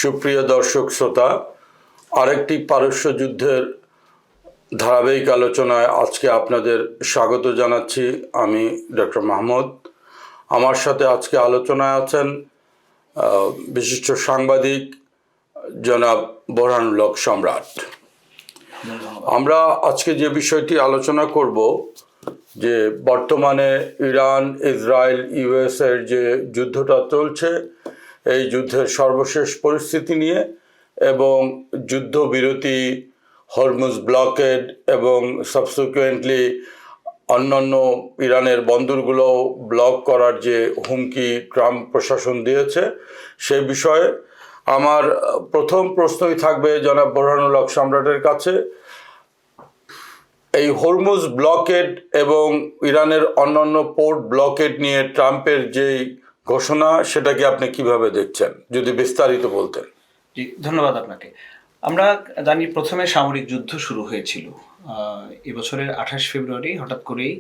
সুপ্রিয় দর্শক শ্রোতা, আরেকটি পারস্য যুদ্ধের ধারাবাহিক আলোচনায় আজকে আপনাদের স্বাগত জানাচ্ছি। আমি ডক্টর মাহমুদ। আমার সাথে আজকে আলোচনায় আছেন বিশিষ্ট সাংবাদিক জনাব বোরহানুল হক সম্রাট। আমরা আজকে যে বিষয়টি আলোচনা করব যে বর্তমানে ইরান, ইসরায়েল, ইউএসের যে যুদ্ধটা চলছে, এই যুদ্ধের সর্বশেষ পরিস্থিতি নিয়ে এবং যুদ্ধবিরতি, হরমুজ ব্লকেড এবং সাবসিকুয়েন্টলি অন্যান্য ইরানের বন্দরগুলো ব্লক করার যে হুমকি ট্রাম্প প্রশাসন দিয়েছে, সেই বিষয়ে আমার প্রথম প্রশ্নই থাকবে জনাব বোরহানুল হক সম্রাটের কাছে। এই হরমুজ ব্লকেড এবং ইরানের অন্যান্য পোর্ট ব্লকেড নিয়ে ট্রাম্পের যেই ঘোষণা, সেটাকে আপনি কিভাবে দেখছেন, যদি বিস্তারিত বলতেন। জি, ধন্যবাদ আপনাকে। আমরা জানি প্রথমে সামরিক যুদ্ধ শুরু হয়েছিল এবছরের 28 ফেব্রুয়ারি। হঠাৎ করেই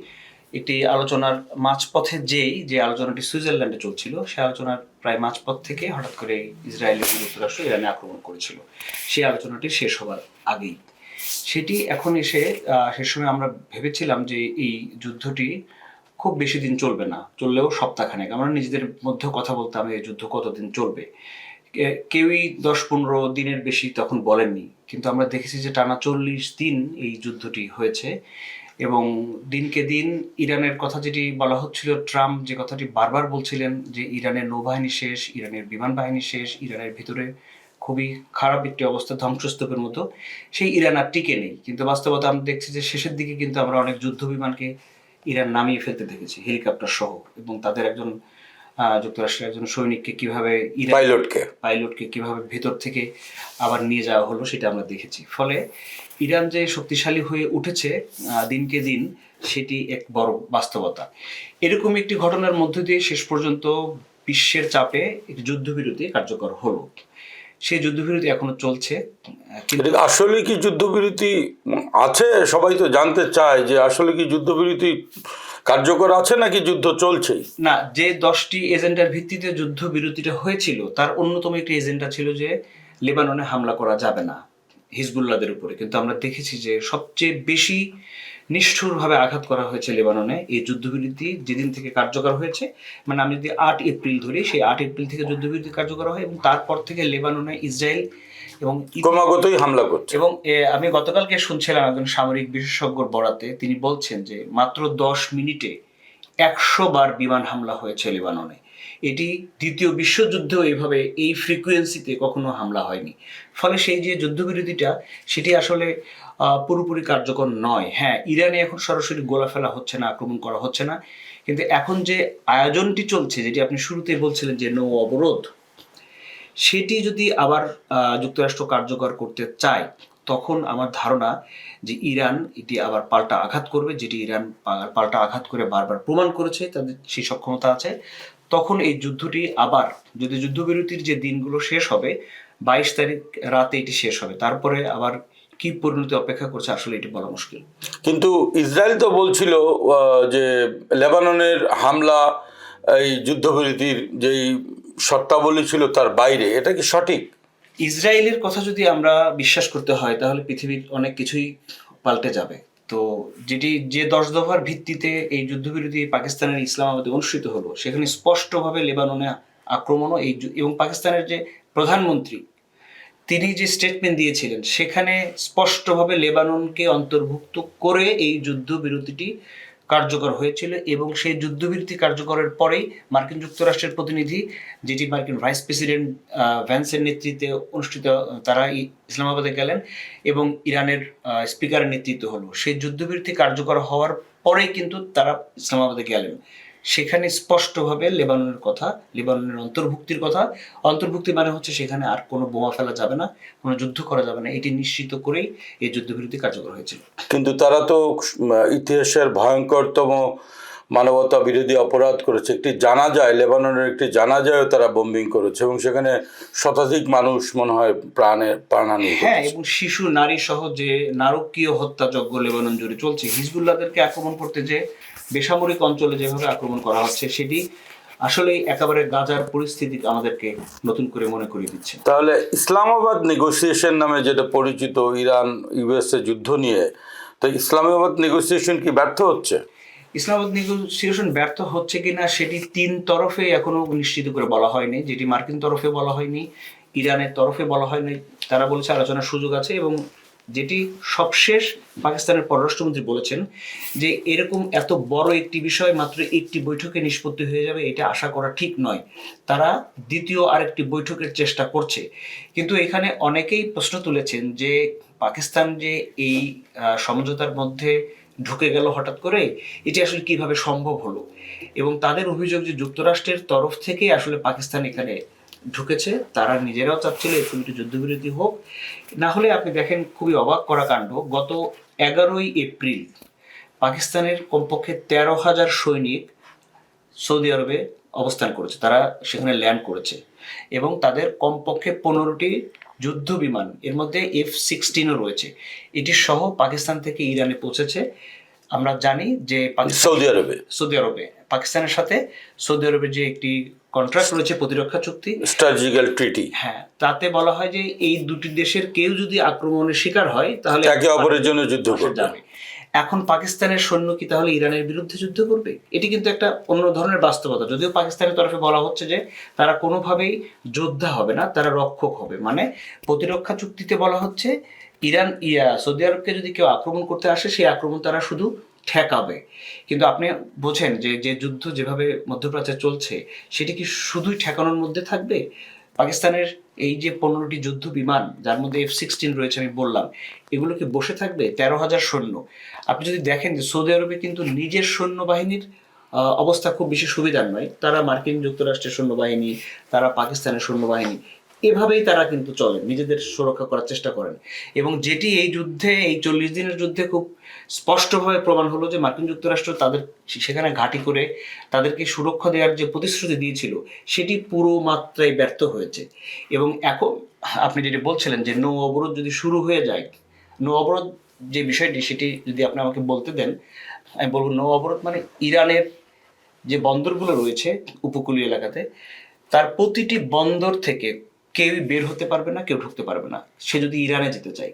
একটি আলোচনার মাঝপথে যে আলোচনাটি সুইজারল্যান্ডে চলছিল, সেই আলোচনার প্রায় মাঝপথ থেকে হঠাৎ করে ইসরায়েল এবং যুক্তরাষ্ট্র ইরানে আক্রমণ করেছিল। সেই আলোচনাটি শেষ হবার আগেই সেটি এখন এসে সে সময় আমরা ভেবেছিলাম যে এই যুদ্ধটি খুব বেশি দিন চলবে না, চললেও সপ্তাহখানেক। আমরা নিজেদের মধ্যে কথা বলতাম এই যুদ্ধ কতদিন চলবে। কেউই 10-15 দিনের বেশি তখন বলেননি, কিন্তু আমরা দেখেছি যে টানা 40 দিন এই যুদ্ধটি হয়েছে। এবং দিনকে দিন ইরানের কথা যেটি বলা হচ্ছিল, ট্রাম্প যে কথাটি বারবার বলছিলেন যে ইরানের নৌবাহিনী শেষ, ইরানের বিমান বাহিনী শেষ, ইরানের ভিতরে খুবই খারাপ একটি অবস্থা, ধ্বংসস্তূপের মতো, সেই ইরান আর টিকে নেই। কিন্তু বাস্তবতা আমরা দেখছি যে শেষের দিকে কিন্তু আমরা অনেক যুদ্ধ বিমানকে ইরান নামিয়ে ফেলতে দেখেছি, হেলিকপ্টার সহ। এবং তাদের একজন যুক্তরাষ্ট্রের একজন সৈনিককে কিভাবে পাইলটকে কিভাবে ভেতর থেকে আবার নিয়ে যাওয়া হলো, সেটা আমরা দেখেছি। ফলে ইরান যে শক্তিশালী হয়ে উঠেছে দিনকে দিন, সেটি এক বড় বাস্তবতা। এরকম একটি ঘটনার মধ্য দিয়ে শেষ পর্যন্ত বিশ্বের চাপে একটি যুদ্ধবিরতি কার্যকর হলো। সেই যুদ্ধবিরতি এখনো চলছে। আসলে কি যুদ্ধবিরতি আছে? সবাই তো জানতে চায় যে আসলে কি যুদ্ধবিরতি কার্যকর আছে নাকি যুদ্ধ চলছে? না, যে 10টি এজেন্ডার ভিত্তিতে যুদ্ধবিরতিটা হয়েছিল, তার অন্যতম একটি এজেন্ডা ছিল যে লেবাননে হামলা করা যাবে না হিজবুল্লাহদের উপরে। কিন্তু আমরা দেখেছি যে সবচেয়ে বেশি নিষ্ঠুরভাবে আঘাত করা হয়েছে লেবাননে। এই যুদ্ধবিরতি যেদিন থেকে কার্যকর হয়েছে, মানে আমি যদি 8 এপ্রিল ধরি, সেই 8 এপ্রিল থেকে যুদ্ধবিরতি কার্যকর হয় এবং তারপর থেকে লেবাননে ইসরায়েল এবং ক্রমাগতই হামলা করছে। এবং আমি গতকালকে শুনছিলাম একজন সামরিক বিশেষজ্ঞর বরাতে, তিনি বলছেন যে মাত্র 10 মিনিটে 100 বার বিমান হামলা হয়েছে লেবাননে। এটি দ্বিতীয় বিশ্বযুদ্ধেও এইভাবে এই ফ্রিকুয়েন্সিতে কখনো হামলা হয়নি। ফলে সেই যে যুদ্ধবিরতিটা, সেটি আসলে পুরোপুরি কার্যকর নয়। হ্যাঁ, ইরানে এখন সরাসরি গোলা ফেলা হচ্ছে না, আক্রমণ করা হচ্ছে না, কিন্তু এখন যে আয়োজনটি চলছে, যেটি আপনি শুরুতেই বলছিলেন যে নৌ অবরোধ, সেটি যদি আবার যুক্তরাষ্ট্র কার্যকর করতে চায়, তখন আমার ধারণা যে ইরান এটি আবার পাল্টা আঘাত করবে, যেটি ইরান পাল্টা আঘাত করে বারবার প্রমাণ করেছে তাদের সেই সক্ষমতা আছে। তখন এই যুদ্ধটি আবার, যদি যুদ্ধবিরতির যে দিনগুলো শেষ হবে, 22 তারিখ রাতে এটি শেষ হবে, তারপরে আবার কি পরিণতি অপেক্ষা করছে আসলে এটি বলা মুশকিল। কিন্তু ইসরায়েল তো বলছিল যে লেবাননের হামলা এই যুদ্ধবিরতির যেই শর্তাবলী ছিল তার বাইরে। এটা কি সঠিক? ইসরায়েলের কথা যদি আমরা বিশ্বাস করতে হয়, তাহলে পৃথিবীর অনেক কিছুই পাল্টে যাবে। তো যে 10 দফার ভিত্তিতে এই যুদ্ধবিরতি পাকিস্তানের ইসলামাবাদে অনুষ্ঠিত হলো, সেখানে স্পষ্টভাবে লেবাননে আক্রমণও এবং পাকিস্তানের যে প্রধানমন্ত্রী, তিনি যে স্টেটমেন্ট দিয়েছিলেন, সেখানে স্পষ্টভাবে লেবাননকে অন্তর্ভুক্ত করে এই যুদ্ধবিরতিটি কার্যকর হয়েছিল। এবং সেই যুদ্ধবিরতি কার্যকরের পরেই মার্কিন যুক্তরাষ্ট্রের প্রতিনিধি, যেটি মার্কিন ভাইস প্রেসিডেন্ট ভ্যান্সের নেতৃত্বে অনুষ্ঠিত, তারা ইসলামাবাদে গেলেন এবং ইরানের স্পিকারের নেতৃত্ব হলো। সেই যুদ্ধবিরতি কার্যকর হওয়ার পরেই কিন্তু তারা ইসলামাবাদে গেলেন। সেখানে স্পষ্টভাবে লেবাননের কথা, লেবাননের অন্তর্ভুক্তি মানে হচ্ছে সেখানে আর কোনো বোমা ফেলা যাবে না, কোনো যুদ্ধ করা যাবে না, এটি নিশ্চিত করেই এই যুদ্ধবিরতি কার্যকর হয়েছিল। কিন্তু তারা তো ইতিহাসের ভয়ঙ্করতম মানবতা বিরোধী অপরাধ করেছে। একটি জানাজায়, লেবাননের একটি জানাজায়ও তারা বোম্বিং করেছে এবং সেখানে শতাধিক মানুষ মনে হয় প্রাণহানি। হ্যাঁ, এবং শিশু, নারী সহ যে নারকীয় হত্যাযজ্ঞ লেবানন জুড়ে চলছে। হিজবুল্লাহদেরকে আক্রমণ করতে যে বেসামরিক অঞ্চলে যেভাবে আক্রমণ করা হচ্ছে, সেটি আসলেই একেবারে গাজার পরিস্থিতি আমাদেরকে নতুন করে মনে করিয়ে দিচ্ছে। তাহলে ইসলামাবাদ নেগোসিয়েশন নামে যেটা পরিচিত ইরান ইউএসএ যুদ্ধ নিয়ে, তো ইসলামাবাদ নেগোসিয়েশন কি ব্যর্থ হচ্ছে? ইসলামাবাদ নেগোসিয়েশন ব্যর্থ হচ্ছে কিনা সেটি তিন তরফে এখনো নিশ্চিত করে বলা হয়নি, যেটি মার্কিন তরফে বলা হয়নি, ইরানের তরফে বলা হয়নি। তারা বলেছে আলোচনার সুযোগ আছে, এবং যেটি সবশেষ পাকিস্তানের পররাষ্ট্রমন্ত্রী বলেছেন যে এরকম এত বড় একটি বিষয় মাত্র একটি বৈঠকে নিষ্পত্তি হয়ে যাবে এটা আশা করা ঠিক নয়। তারা দ্বিতীয় আরেকটি বৈঠকের চেষ্টা করছে। কিন্তু এখানে অনেকেই প্রশ্ন তুলেছেন যে পাকিস্তান যে এই সমঝোতার মধ্যে ঢুকে গেল হঠাৎ করে, এটি আসলে কিভাবে সম্ভব হলো, এবং তাদের অভিযোগ যে যুক্তরাষ্ট্রের তরফ থেকে আসলে পাকিস্তান এখানে ঢুকেছে। তারা নিজেরাও চাচ্ছিল একটু যুদ্ধবিরতি হোক, না হলে আপনি দেখেন খুবই অবাক করা কাণ্ড, গত 11ই এপ্রিল পাকিস্তানের কমপক্ষে 13,000 সৈনিক সৌদি আরবে অবস্থান করেছে, তারা সেখানে ল্যান্ড করেছে, এবং তাদের কমপক্ষে 15টি যুদ্ধ বিমান, এর মধ্যে F-16ও রয়েছে, এটি সহ পাকিস্তান থেকে ইরানে পৌঁছেছে। আমরা জানি যে সৌদি আরবে পাকিস্তানের সাথে সৌদি আরবের যে একটি কন্ট্রাক্ট রয়েছে, প্রতিরক্ষা চুক্তি, স্ট্র্যাটেজিক্যাল ট্রিটি, হ্যাঁ, তাতে বলা হয় যে এই দুটি দেশের কেউ যদি আক্রমণের শিকার হয় তাহলে একে অপরের জন্য যুদ্ধ করবে। এখন পাকিস্তানের সৈন্য কি তাহলে ইরানের বিরুদ্ধে যুদ্ধ করবে? এটি কিন্তু একটা অন্য ধরনের বাস্তবতা। যদিও পাকিস্তানের তরফে বলা হচ্ছে যে তারা কোনোভাবেই যোদ্ধা হবে না, তারা রক্ষক হবে। মানে প্রতিরক্ষা চুক্তিতে বলা হচ্ছে ইরান সৌদি আরবকে যদি কেউ আক্রমণ করতে আসে সেই আক্রমণ তারা শুধু ঠেকাবে। কিন্তু আপনি বোঝেন যে যে যুদ্ধ যেভাবে মধ্যপ্রাচ্যে চলছে সেটি কি শুধুই ঠেকানোর মধ্যে থাকবে? পাকিস্তানের এই যে 15টি যুদ্ধ বিমান, যার মধ্যে F-16 রয়েছে আমি বললাম, এগুলো কি বসে থাকবে? 13,000 সৈন্য। আপনি যদি দেখেন যে সৌদি আরবে কিন্তু নিজের সৈন্যবাহিনীর অবস্থা খুব বেশি সুবিধার নয়। তারা মার্কিন যুক্তরাষ্ট্রের সৈন্যবাহিনী, তারা পাকিস্তানের সৈন্যবাহিনী, এভাবেই তারা কিন্তু চলেন, নিজেদের সুরক্ষা করার চেষ্টা করেন। এবং যেটি এই যুদ্ধে, এই 40 দিনের যুদ্ধে খুব স্পষ্টভাবে প্রমাণ হলো যে মার্কিন যুক্তরাষ্ট্র তাদের সেখানে ঘাঁটি করে তাদেরকে সুরক্ষা দেওয়ার যে প্রতিশ্রুতি দিয়েছিল সেটি পুরো মাত্রায় ব্যর্থ হয়েছে। এবং এখন আপনি যেটি বলছিলেন যে নৌ অবরোধ যদি শুরু হয়ে যায়, নৌ অবরোধ যে বিষয়টি সেটি যদি আপনি আমাকে বলতে দেন, আমি বলবো নৌ অবরোধ মানে ইরানের যে বন্দরগুলো রয়েছে উপকূলীয় এলাকাতে, তার প্রতিটি বন্দর থেকে কেউই বের হতে পারবে না, কেউ ঢুকতে পারবে না, সে যদি ইরানে যেতে চায়।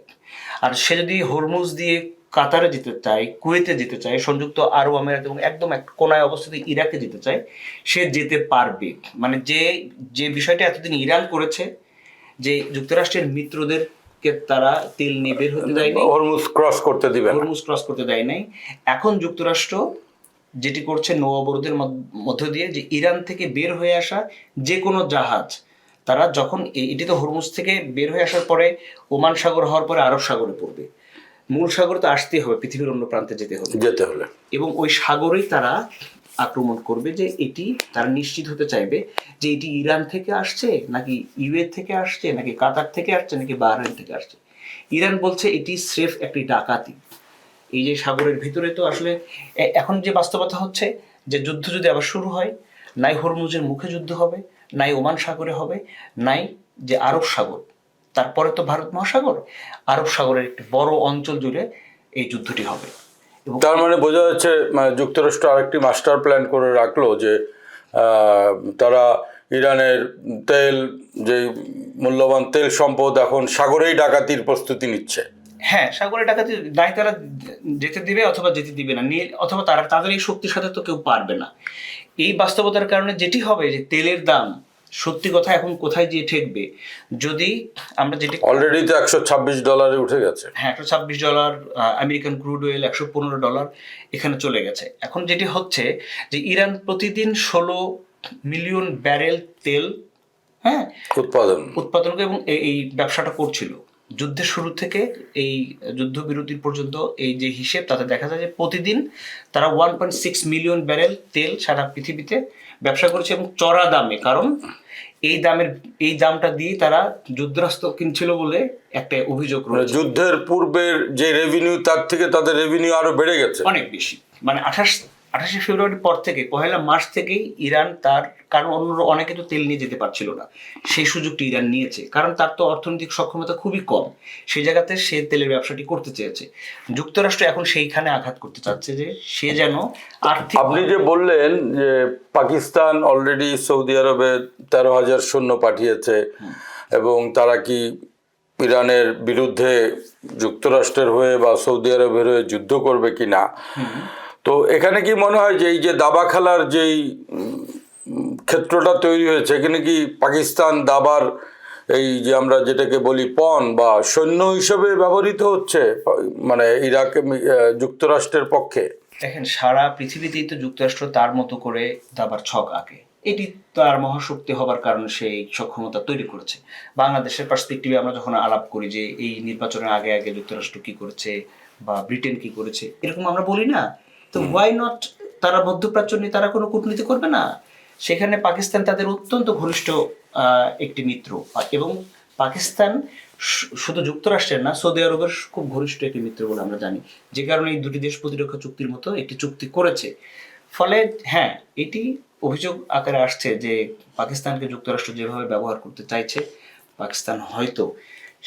আর সে যদি হরমুজ দিয়ে কাতারে যেতে চায়, কুয়েতে যেতে চায়, সংযুক্ত আরব আমিরাত এবং একদম এক কোনায় অবস্থিত ইরাকে যেতে চায়, সে যেতে পারবে। মানে যে যে বিষয়টা এতদিন ইরান করেছে, যে যুক্তরাষ্ট্রের মিত্রদেরকে তারা তেল নিয়ে বের হতে দেয়নি, হরমুজ ক্রস করতে দেয় নাই, এখন যুক্তরাষ্ট্র যেটি করছে নৌ অবরোধের মধ্য দিয়ে যে ইরান থেকে বের হয়ে আসা যে কোনো জাহাজ, তারা যখন এটি তো হরমুজ থেকে বের হয়ে আসার পরে ওমান সাগর হওয়ার পরে আরব সাগরে পড়বে, মূল সাগর তো আসতেই হবে, পৃথিবীর অন্য প্রান্তে যেতে হলে, এবং ওই সাগরেই তারা আক্রমণ করবে। যে এটি তারা নিশ্চিত হতে চাইবে যে এটি ইরান থেকে আসছে নাকি ইউএ থেকে আসছে নাকি কাতার থেকে আসছে নাকি বাহরাইন থেকে আসছে। ইরান বলছে এটি স্রেফ একটি ডাকাতি। এই যে সাগরের ভিতরে তো আসলে এখন যে বাস্তবতা হচ্ছে যে যুদ্ধ যদি আবার শুরু হয়, নাই হরমুজের মুখে যুদ্ধ হবে, নাই ওমান সাগরে হবে, নাই যে আরব সাগর, তারপরে তো ভারত মহাসাগর, আরব সাগরের একটি বড় অঞ্চল জুড়ে এই যুদ্ধটি হবে। তার মানে বোঝা যাচ্ছে যুক্তরাষ্ট্র আরেকটি মাস্টার প্ল্যান করে রাখলো যে তারা ইরানের তেল, যে মূল্যবান তেল সম্পদ, এখন সাগরেই ডাকাতির প্রস্তুতি নিচ্ছে। হ্যাঁ, সাগরে ডাকাতি নাই তারা যেতে দিবে অথবা যেতে দিবে না, অথবা তাদের এই শক্তির সাথে তো কেউ পারবে না। এই বাস্তবতার কারণে যেটি হবে যে তেলের দাম সত্যি কথা এখন কোথায় গিয়ে ঠেকবে, যদি আমরা যেটি অলরেডি তো $126 উঠে গেছে। হ্যাঁ, $126, আমেরিকান ক্রুড অয়েল $115 এখানে চলে গেছে। এখন যেটি হচ্ছে যে ইরান প্রতিদিন 16 মিলিয়ন ব্যারেল তেল উৎপাদন এবং এই ব্যবসাটা করছিল যুদ্ধের শুরু থেকে এই যুদ্ধবিরতির পর্যন্ত। এই যে হিসেব, তাতে দেখা যায় যে প্রতিদিন তারা 1.6 মিলিয়ন ব্যারেল তেল সারা পৃথিবীতে ব্যবসা করেছে, এবং চড়া দামে। কারণ এই দামটা দিয়ে তারা যুদ্ধাস্ত্র কিনছিল বলে একটা অভিযোগ রয়েছে। যুদ্ধের পূর্বের যে রেভিনিউ, তার থেকে তাদের রেভিনিউ আরো বেড়ে গেছে, অনেক বেশি। মানে 28 28শে ফেব্রুয়ারির পর থেকে 1 মার্চ থেকেই ইরান তার, কারণ অন্য অনেকে তো তেল নিয়ে যেতে পারছিল না, সেই সুযোগটি ইরান নিয়েছে, কারণ তার তো অর্থনৈতিক সক্ষমতা খুবই কম, সেই জায়গাতে সে তেলের ব্যবসাটি করতে চেয়েছে। যুক্তরাষ্ট্র এখন সেইখানে আঘাত করতে চাচ্ছে যে সে যেন আর্থিক, আপনি যে বললেন যে পাকিস্তান অলরেডি সৌদি আরবে 13,000 সৈন্য পাঠিয়েছে এবং তারা কি ইরানের বিরুদ্ধে যুক্তরাষ্ট্রের হয়ে বা সৌদি আরবের হয়ে যুদ্ধ করবে কিনা, তো এখানে কি মনে হয় যে এই যে দাবা খেলার যেই ক্ষেত্রটা তৈরি হয়েছে, এখানে কি পাকিস্তান দাবার এই যে আমরা যেটাকে বলি পণ বা সৈন্য হিসেবে ব্যবহৃত হচ্ছে মানে ইরাক যুক্তরাষ্ট্রের পক্ষে? দেখেন সারা পৃথিবীতেই তো যুক্তরাষ্ট্র তার মতো করে দাবার ছক আঁকে, এটি তার মহাশক্তি হবার কারণে সেই সক্ষমতা তৈরি করেছে। বাংলাদেশের পার্সপেক্টিভে আমরা যখন আলাপ করি যে এই নির্বাচনের আগে আগে যুক্তরাষ্ট্র কি করেছে বা ব্রিটেন কি করেছে, এরকম আমরা বলি না, তো ওয়াই নট তারা মধ্যপ্রাচ্য নিয়ে তারা কোনো কূটনীতি করবে না? সেখানে পাকিস্তান তাদের অত্যন্ত ঘনিষ্ঠ একটি মিত্র, এবং পাকিস্তান শুধু যুক্তরাষ্ট্রের না, সৌদি আরবের খুব ঘনিষ্ঠ একটি মিত্র বলে আমরা জানি, যে কারণে এই দুটি দেশ প্রতিরক্ষা চুক্তির মতো একটি চুক্তি করেছে। ফলে হ্যাঁ, এটি অভিযোগ আকারে আসছে যে পাকিস্তানকে যুক্তরাষ্ট্র যেভাবে ব্যবহার করতে চাইছে, পাকিস্তান হয়তো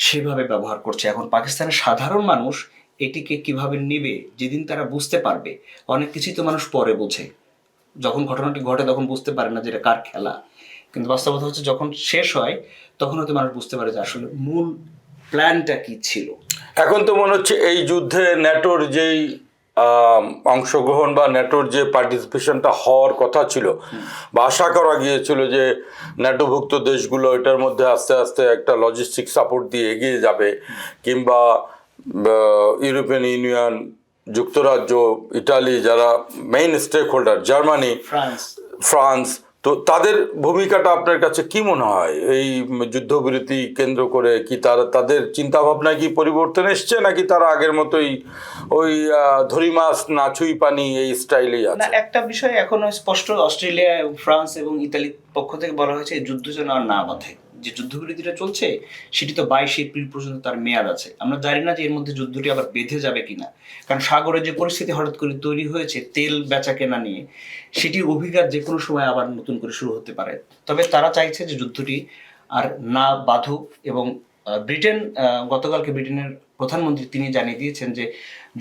সেভাবে ব্যবহার করছে। এখন পাকিস্তানের সাধারণ মানুষ এটিকে কিভাবে নেবে, যেদিন তারা বুঝতে পারবে, অনেক কিছুই তো মানুষ পরে বোঝে, যখন ঘটনাটি ঘটে তখন বুঝতে পারে না যে এটা কার খেলা, কিন্তু বাস্তবতা হচ্ছে যখন শেষ হয় তখন হয়তো মানুষ বুঝতে পারে যে আসলে মূল প্ল্যানটা কি ছিল। এখন তো মনে হচ্ছে এই যুদ্ধে ন্যাটোর যেই অংশগ্রহণ বা ন্যাটোর যে পার্টিসিপেশনটা হওয়ার কথা ছিল বা আশা করা গিয়েছিল যে ন্যাটোভুক্ত দেশগুলো এটার মধ্যে আস্তে আস্তে একটা লজিস্টিক সাপোর্ট দিয়ে এগিয়ে যাবে, কিংবা ইউরোপিয়ান ইউনিয়ন, যুক্তরাজ্য, ইটালি যারা main stakeholder, Germany, France, তো তাদের ভূমিকাটা আপনার কাছে কি মনে হয় এই যুদ্ধবিরতি কেন্দ্র করে? কি তাদের চিন্তা ভাবনায় কি পরিবর্তন এসছে, নাকি তারা আগের মতোই ওই ধরি মাছ না ছুঁই পানি এই স্টাইলেই না, আছে? একটা বিষয় এখনো স্পষ্ট, অস্ট্রেলিয়া, ফ্রান্স এবং ইতালির পক্ষ থেকে বলা হয়েছে এই যুদ্ধ যেন আর না বাধে। যে যুদ্ধবিরতিটা চলছে সেটি তো 22 এপ্রিল পর্যন্ত তার মেয়াদ আছে, আমরা জানি না যে এর মধ্যে যুদ্ধটি আবার বেঁধে যাবে কিনা, কারণ সাগরে যে পরিস্থিতি হঠাৎ করে তৈরি হয়েছে তেল বেচা কেনা নিয়ে, সেটির অভিঘাত যে কোনো সময় আবার নতুন করে শুরু হতে পারে। তবে তারা চাইছে যে যুদ্ধটি আর না বাধুক, এবং ব্রিটেন, গতকালকে ব্রিটেনের প্রধানমন্ত্রী তিনি জানিয়ে দিয়েছেন যে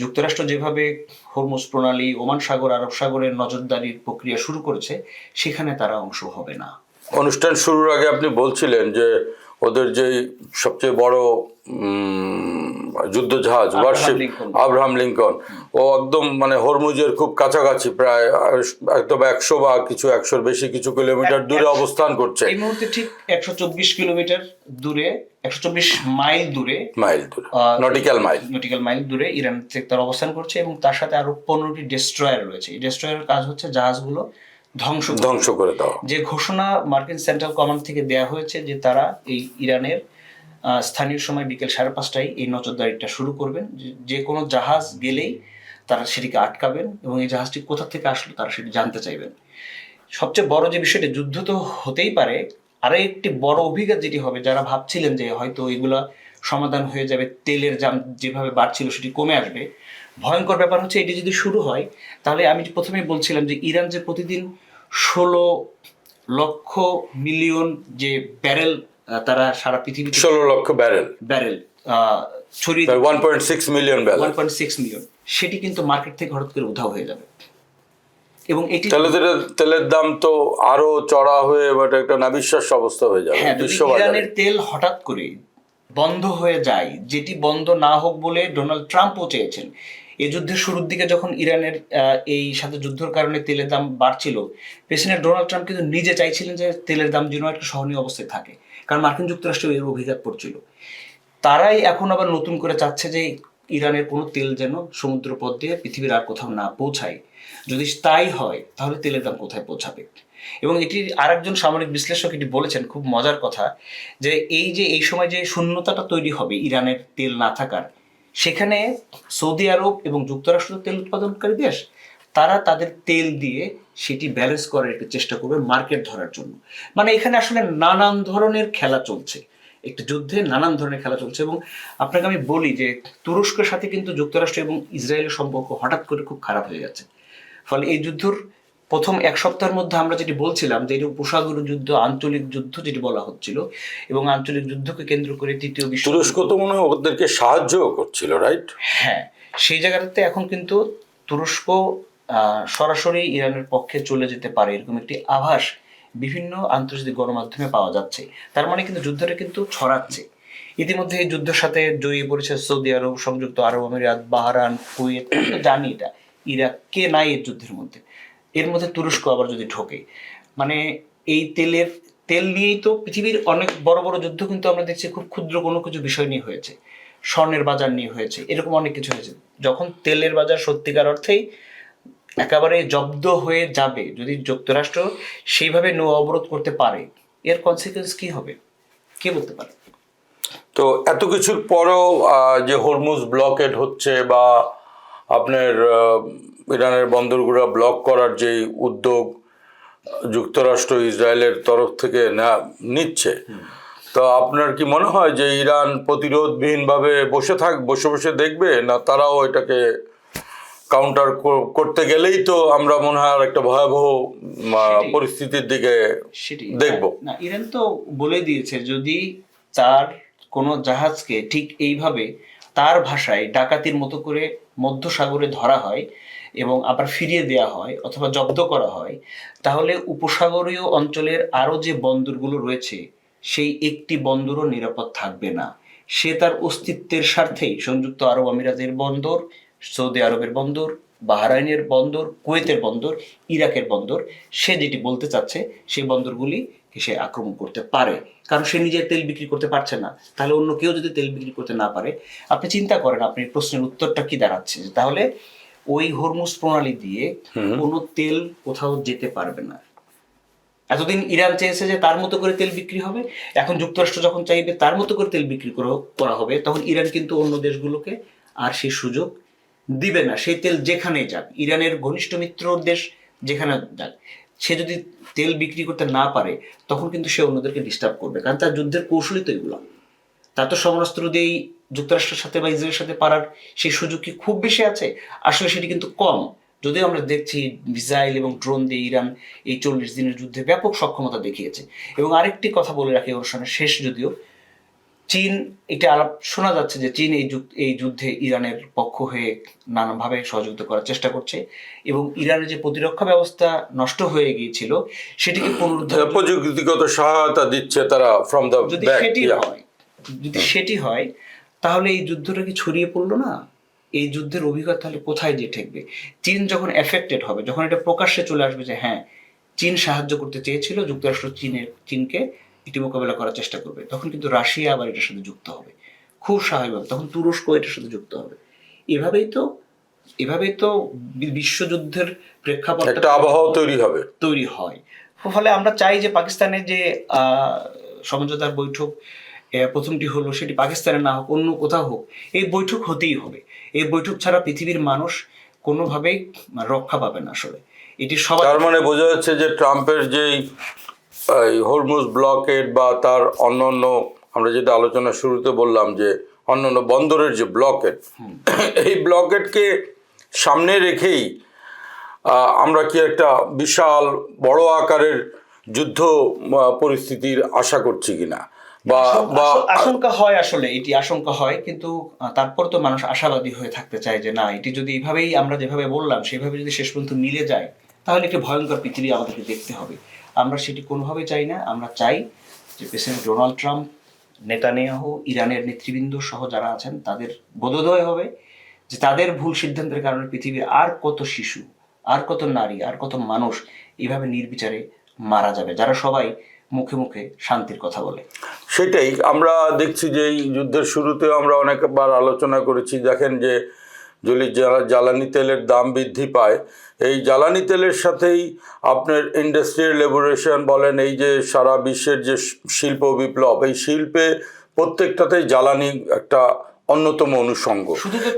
যুক্তরাষ্ট্র যেভাবে হরমুজ প্রণালী, ওমান সাগর, আরব সাগরের নজরদারির প্রক্রিয়া শুরু করেছে, সেখানে তারা অংশ হবে না। অনুষ্ঠান শুরুর আগে আপনি বলছিলেন যে ওদের যে সবচেয়ে বড় যুদ্ধজাহাজ ওয়ারশিপ আব্রাহাম লিঙ্কন, ও একদম মানে হরমুজের খুব কাছাকাছি, প্রায় একদম 100 বা কিছু 100-র বেশি কিছু কিলোমিটার দূরে অবস্থান করছে এই মুহূর্তে, ঠিক 124 কিলোমিটার দূরে, 124 মাইল দূরে, নটিক্যাল মাইল দূরে ইরান থেকে তার অবস্থান করছে, এবং তার সাথে আরো 15টি ডেস্ট্রয়ার রয়েছে। এই ডেস্ট্রয়ারের কাজ হচ্ছে জাহাজগুলো ধ্বংস করে দেওয়া। যে ঘোষণা মার্কিন সেন্ট্রাল কমান্ড থেকে দেয়া হয়েছে যে তারা এই ইরানের স্থানীয় সময় বিকেল 5:30টায় এই নজরদারিটা শুরু করবেন, যে কোনো জাহাজ গেলেই তারা সেটিকে আটকাবেন এবং এই জাহাজটি কোথা থেকে আসলো তারা সেটি জানতে চাইবেন। সবচেয়ে বড় যে বিষয়টি, যুদ্ধ তো হতেই পারে, আরো একটি বড় অভিঘাত যেটি হবে, যারা ভাবছিলেন যে হয়তো এগুলা সমাধান হয়ে যাবে, তেলের দাম যেভাবে বাড়ছিল সেটি কমে আসবে, ভয়ঙ্কর ব্যাপার হচ্ছে এটি যদি শুরু হয়, তাহলে আমি প্রথমেই বলছিলাম যে ইরান যে প্রতিদিন 16 লক্ষ মিলিয়ন যে ব্যারেল তারা সারা পৃথিবীতে 16 লক্ষ ব্যারেল ছড়িয়ে 1.6 মিলিয়ন ব্যারেল, 1.6 মিলিয়ন, সেটি কিন্তু মার্কেট থেকে হঠাৎ করে উধাও হয়ে যাবে। এবং এটি তেলের দাম তো আরো চড়া হয়ে একটা নাবিশ্বাস্য অবস্থা হয়ে যাবে। হ্যাঁ, ইরানের তেল হঠাৎ করে বন্ধ হয়ে যায়, যেটি বন্ধ না হোক বলে ডোনাল্ড ট্রাম্পও চেয়েছেন। এই যুদ্ধের শুরুর দিকে যখন ইরানের এই সাথে যুদ্ধের কারণে তেলের দাম বাড়ছিল, প্রেসিডেন্ট ডোনাল্ড ট্রাম্প কিন্তু নিজে চাইছিলেন যে তেলের দাম যেন একটা সহনীয় অবস্থায় থাকে, কারণ মার্কিন যুক্তরাষ্ট্র এর অভিঘাত পড়ছিল। তারাই এখন আবার নতুন করে চাচ্ছে যে ইরানের কোনো তেল যেন সমুদ্রপথ দিয়ে পৃথিবীর আর কোথাও না পৌঁছায়। যদি তাই হয় তাহলে তেলের দাম কোথায় পৌঁছাবে? এবং এটি আরেকজন সামরিক বিশ্লেষক এটি বলেছেন, খুব মজার কথা, যে এই সময় যে শূন্যতাটা তৈরি হবে ইরানের তেল না থাকার, সেখানে সৌদি আরব এবং যুক্তরাষ্ট্র তেল উৎপাদনকারী দেশ, তারা তাদের তেল দিয়ে সেটি ব্যালেন্স করার একটি চেষ্টা করবে মার্কেট ধরার জন্য। মানে এখানে আসলে নানান ধরনের খেলা চলছে, একটি যুদ্ধে নানান ধরনের খেলা চলছে। এবং আপনাকে আমি বলি যে তুরস্কের সাথে কিন্তু যুক্তরাষ্ট্র এবং ইসরায়েলের সম্পর্ক হঠাৎ করে খুব খারাপ হয়ে যাচ্ছে। ফলে এই যুদ্ধর প্রথম এক সপ্তাহের মধ্যে আমরা যেটি বলছিলাম যে এটা উপসাগরীয় যুদ্ধ, আঞ্চলিক যুদ্ধ যেটি বলা হচ্ছিল, এবং আঞ্চলিক যুদ্ধকে কেন্দ্র করে তৃতীয় বিশ্ব তুরস্ক তো মনে হয় ওদেরকে সাহায্যও করছিল, রাইট? হ্যাঁ, সেই জায়গাটাতে এখন কিন্তু তুরস্ক সরাসরি ইরানের পক্ষে চলে যেতে পারে এরকম একটি আভাস বিভিন্ন আন্তর্জাতিক গণমাধ্যমে পাওয়া যাচ্ছে। তার মানে কিন্তু যুদ্ধটা কিন্তু ছড়াচ্ছে। ইতিমধ্যে এই যুদ্ধের সাথে জড়িয়ে পড়েছে সৌদি আরব, সংযুক্ত আরব আমিরাত, বাহরান, কুয়েত। আমরা জানি এটা, ইরাক কে নাই এর যুদ্ধের মধ্যে। এর মধ্যে তুরস্ক আবার যদি ঢোকে, মানে এই তেল নিয়েই তো পৃথিবীর অনেক বড় বড় যুদ্ধ কিন্তু আমরা দেখছি খুব ক্ষুদ্র কোনো কিছু বিষয় নিয়ে হয়েছে, স্বর্ণের বাজার নিয়ে হয়েছে, এরকম অনেক কিছু হয়েছে। যখন তেলের বাজার সত্যিকার অর্থেই একেবারে জব্দ হয়ে যাবে, যদি যুক্তরাষ্ট্র সেইভাবে নৌ অবরোধ করতে পারে, এর কনসিকুয়েন্স কি হবে কে বলতে পারে? তো এত কিছুর পরেও যে হরমুজ ব্লকেড হচ্ছে বা আপনার ইরানের বন্দরগুলো ব্লক করার যে উদ্যোগ যুক্তরাষ্ট্র ইসরায়েলের তরফ থেকে নিচ্ছে, তো আপনার কি মনে হয় যে ইরান প্রতিরোধবিহীনভাবে বসে বসে দেখবে, না তারাও এটাকে কাউন্টার করতে গেলেই তো আমরা মনে হয় আর একটা ভয়াবহ পরিস্থিতির দিকে দেখব? না, ইরান তো বলে দিয়েছে যদি তার কোনো জাহাজকে ঠিক এইভাবে তার ভাষায় ডাকাতির মতো করে মধ্য সাগরে ধরা হয় এবং আবার ফিরিয়ে দেয়া হয় অথবা জব্দ করা হয়, তাহলে উপসাগরীয় অঞ্চলের আরো যে বন্দরগুলো রয়েছে সেই একটি বন্দরও নিরাপদ থাকবে না। সে তার অস্তিত্বের স্বার্থেই সংযুক্ত আরব আমিরাতের বন্দর, সৌদি আরবের বন্দর, বাহরাইনের বন্দর, কুয়েতের বন্দর, ইরাকের বন্দর, সে যেটি বলতে চাচ্ছে সেই বন্দরগুলি সে আক্রমণ করতে পারে, কারণ সে নিজের তেল বিক্রি করতে পারছে না। তাহলে অন্য কেউ যদি তেল বিক্রি করতে না পারে, আপনি চিন্তা করেন আপনি প্রশ্নের উত্তরটা কি দাঁড়াচ্ছে, তাহলে ওই হরমুজ প্রণালী দিয়ে কোনো তেল কোথাও যেতে পারবে না। এতদিন ইরান চেয়েছে যে তার মতো করে তেল বিক্রি হবে, এখন যুক্তরাষ্ট্র যখন চাইবে তার মতো করে তেল বিক্রি করা হবে, তখন ইরান কিন্তু অন্য দেশগুলোকে আর সেই সুযোগ দিবে না। সেই তেল যেখানেই যাক, ইরানের ঘনিষ্ঠ মিত্র দেশ যেখানে যাক, সে যদি তেল বিক্রি করতে না পারে তখন কিন্তু সে অন্যদেরকে ডিস্টার্ব করবে, কারণ তার যুদ্ধের কৌশলই তো এগুলো। তার তো সমরাস্ত্র দিয়েই যুক্তরাষ্ট্রের সাথে বা ইসরায়েলের সাথে পারার সেই সুযোগ কি খুব বেশি আছে? আসলে সেটি কিন্তু কম। যদিও আমরা দেখছি মিসাইল এবং ড্রোন দিয়ে ইরান এই 40 দিনের যুদ্ধে ব্যাপক সক্ষমতা দেখিয়েছে। এবং আরেকটি কথা বলে রাখি অনুষ্ঠানের শেষ, যদিও চীন, এটা আলাপ শোনা যাচ্ছে যে চীন এই যুদ্ধে ইরানের পক্ষ হয়ে নানাভাবে সহযোগিতা করার চেষ্টা করছে এবং ইরানের যে প্রতিরক্ষা ব্যবস্থা নষ্ট হয়ে গিয়েছিল সেটিকে পুনরুদ্ধার, প্রযুক্তিগত সহায়তা দিচ্ছে তারা ফ্রম দ্য ব্যাক। যদি সেটি হয় তাহলে এই যুদ্ধটা কি ছড়িয়ে পড়লো না? এই যুদ্ধের অভিজ্ঞতা তাহলে কোথায় যে ঠেকবে? চীন যখন এফেক্টেড হবে, যখন এটা প্রকাশ্যে চলে আসবে যে হ্যাঁ চীন সাহায্য করতে চেয়েছিল, যুক্তরাষ্ট্র চীনকে এটি মোকাবেলা করার চেষ্টা করবে, তখন কিন্তু রাশিয়া আবার এটার সাথে যুক্ত হবে খুব স্বাভাবিকভাবে, তখন তুরস্ক এটার সাথে যুক্ত হবে। এভাবেই তো বিশ্বযুদ্ধের প্রেক্ষাপট একটা আবহাওয়া তৈরি হয়। ফলে আমরা চাই যে পাকিস্তানের যে সমঝোতার বৈঠক প্রথমটি হলো, সেটি পাকিস্তানে না হোক, অন্য কোথাও হোক, এই বৈঠক হতেই হবে। এই বৈঠক ছাড়া পৃথিবীর মানুষ কোনোভাবেই রক্ষা পাবে না। আসলে এটি সবাই, তার মানে বোঝা যাচ্ছে যে ট্রাম্পের যেই হরমুজ ব্লকেড বা তার অন্যান্য, আমরা যেটা আলোচনা শুরুতে বললাম যে অন্যান্য বন্দরের যে ব্লকেড, এই ব্লকেডকে সামনে রেখেই আমরা কি একটা বিশাল বড় আকারের যুদ্ধ পরিস্থিতির আশা করছি কিনা? বা আশঙ্কা হয়, আসলে এটি আশঙ্কা হয়, কিন্তু তারপর তো মানুষ আশাবাদী হয়ে থাকতে চায় যে না, এটি যদি এভাবেই আমরা যেভাবে বললাম সেভাবে যদি শেষ পর্যন্ত মিলে যায় তাহলে একটি ভয়ঙ্কর পৃথিবী আমাদেরকে দেখতে হবে। আমরা সেটি কোনোভাবেই চাই না। আমরা চাই যে প্রেসিডেন্ট ডোনাল্ড ট্রাম্প, নেতানিয়াহু, ইরানের নেতৃবৃন্দ সহ যারা আছেন তাদের বোধোদয় হবে যে তাদের ভুল সিদ্ধান্তের কারণে পৃথিবীর আর কত শিশু, আর কত নারী, আর কত মানুষ এইভাবে নির্বিচারে মারা যাবে, যারা সবাই মুখে মুখে শান্তির কথা বলে। সেটাই আমরা দেখছি যে এই যুদ্ধের শুরুতেও আমরা অনেকবার আলোচনা করেছি। দেখেন যে যদি জ্বালানি তেলের দাম বৃদ্ধি পায়, এই জ্বালানি তেলের সাথেই আপনার ইন্ডাস্ট্রিয়াল রেভলিউশন বলেন, এই যে সারা বিশ্বের যে শিল্প বিপ্লব, এই শিল্পে প্রত্যেকটাতেই জ্বালানি একটা অন্যতম অনুষঙ্গ,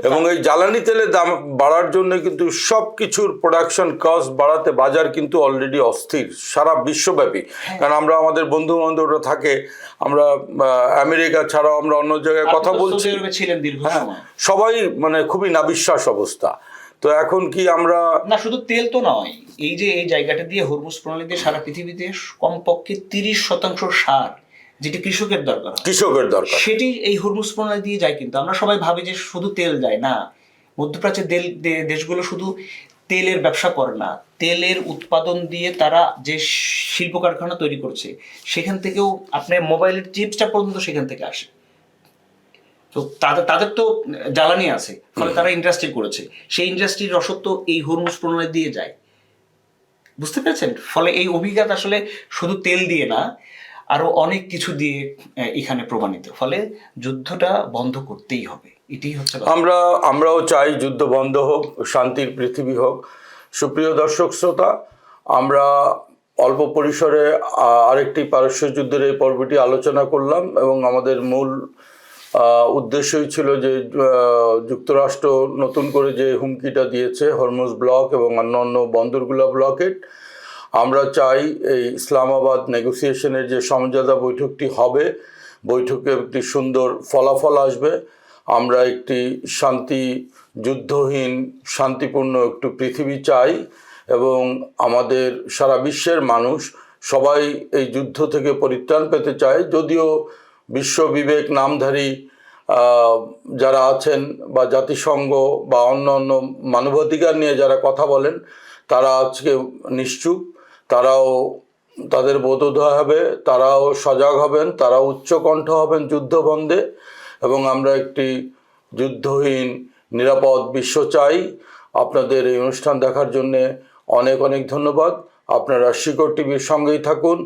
এবং এই জ্বালানি তেলের দাম বাড়ার জন্য কিন্তু সব কিছুর প্রোডাকশন কস্ট বাড়াতে বাজার কিন্তু অলরেডি অস্থির সারা বিশ্বব্যাপী। কারণ আমরা আমাদের বন্ধু বান্ধবরা থাকে, আমরা আমেরিকা ছাড়াও আমরা অন্য জায়গায় কথা বলছি, সবাই মানে খুবই নাবিশ্বাস অবস্থা। তো এখন কি আমরা না, শুধু তেল তো নয়, এই যে এই জায়গাটা দিয়ে হরমুজ প্রণালী দিয়ে সারা পৃথিবীতে কমপক্ষে 30% সার যেটি কৃষকের দরকার হয়, কৃষকের দরকার, সেটি এই হরমুজ প্রণালী দিয়ে যায়। কিন্তু আমরা সবাই ভাবি যে শুধু তেল যায় না, মধ্যপ্রাচ্যের দেশগুলো শুধু তেলের ব্যবসা করে না, তেলের উৎপাদন দিয়ে তারা যে শিল্প কারখানা তৈরি করছে সেখান থেকেও আপনার মোবাইলের চিপসটা পর্যন্ত সেখান থেকে আসে। তো তাদের তাদের তো জ্বালানি আছে, ফলে তারা ইন্ডাস্ট্রি করেছে, সেই ইন্ডাস্ট্রির রসদ তো এই হরমুজ প্রণালী দিয়ে যায়। বুঝতে পেরেছেন? ফলে এই অভিজ্ঞতা আসলে শুধু তেল দিয়ে না, আরো অনেক কিছু দিয়ে এখানে প্রমাণিত। ফলে যুদ্ধটা বন্ধ করতেই হবে, এটাই হচ্ছে কথা। আমরাও চাই যুদ্ধ বন্ধ হোক, শান্তির পৃথিবী হোক। সুপ্রিয় দর্শক শ্রোতা, আমরা অল্প পরিসরে আরেকটি পারস্য যুদ্ধের এই পর্বটি আলোচনা করলাম এবং আমাদের মূল উদ্দেশ্যই ছিল যে যুক্তরাষ্ট্র নতুন করে যে হুমকিটা দিয়েছে হরমুজ ব্লক এবং অন্যান্য বন্দরগুলো ব্লকেট, আমরা চাই এই ইসলামাবাদ নেগোসিয়েশনের যে সমঝোতা বৈঠকটি হবে, বৈঠকে একটি সুন্দর ফলাফল আসবে। আমরা একটি যুদ্ধহীন শান্তিপূর্ণ একটু পৃথিবী চাই এবং আমাদের সারা বিশ্বের মানুষ সবাই এই যুদ্ধ থেকে পরিত্রাণ পেতে চায়। যদিও বিশ্ব বিবেক নামধারী যারা আছেন বা জাতিসংঘ বা অন্য মানবাধিকার নিয়ে যারা কথা বলেন, তারা আজকে নিশ্চুপ, তারাও তাদের বোধোদয় হবে, তারাও সজাগ হবেন, তারাও উচ্চকণ্ঠ হবেন যুদ্ধ বন্ধে এবং আমরা একটি যুদ্ধহীন নিরাপদ বিশ্ব চাই। আপনাদের এই অনুষ্ঠান দেখার জন্যে অনেক অনেক ধন্যবাদ। আপনারা শিকড় টিভির সঙ্গেই থাকুন।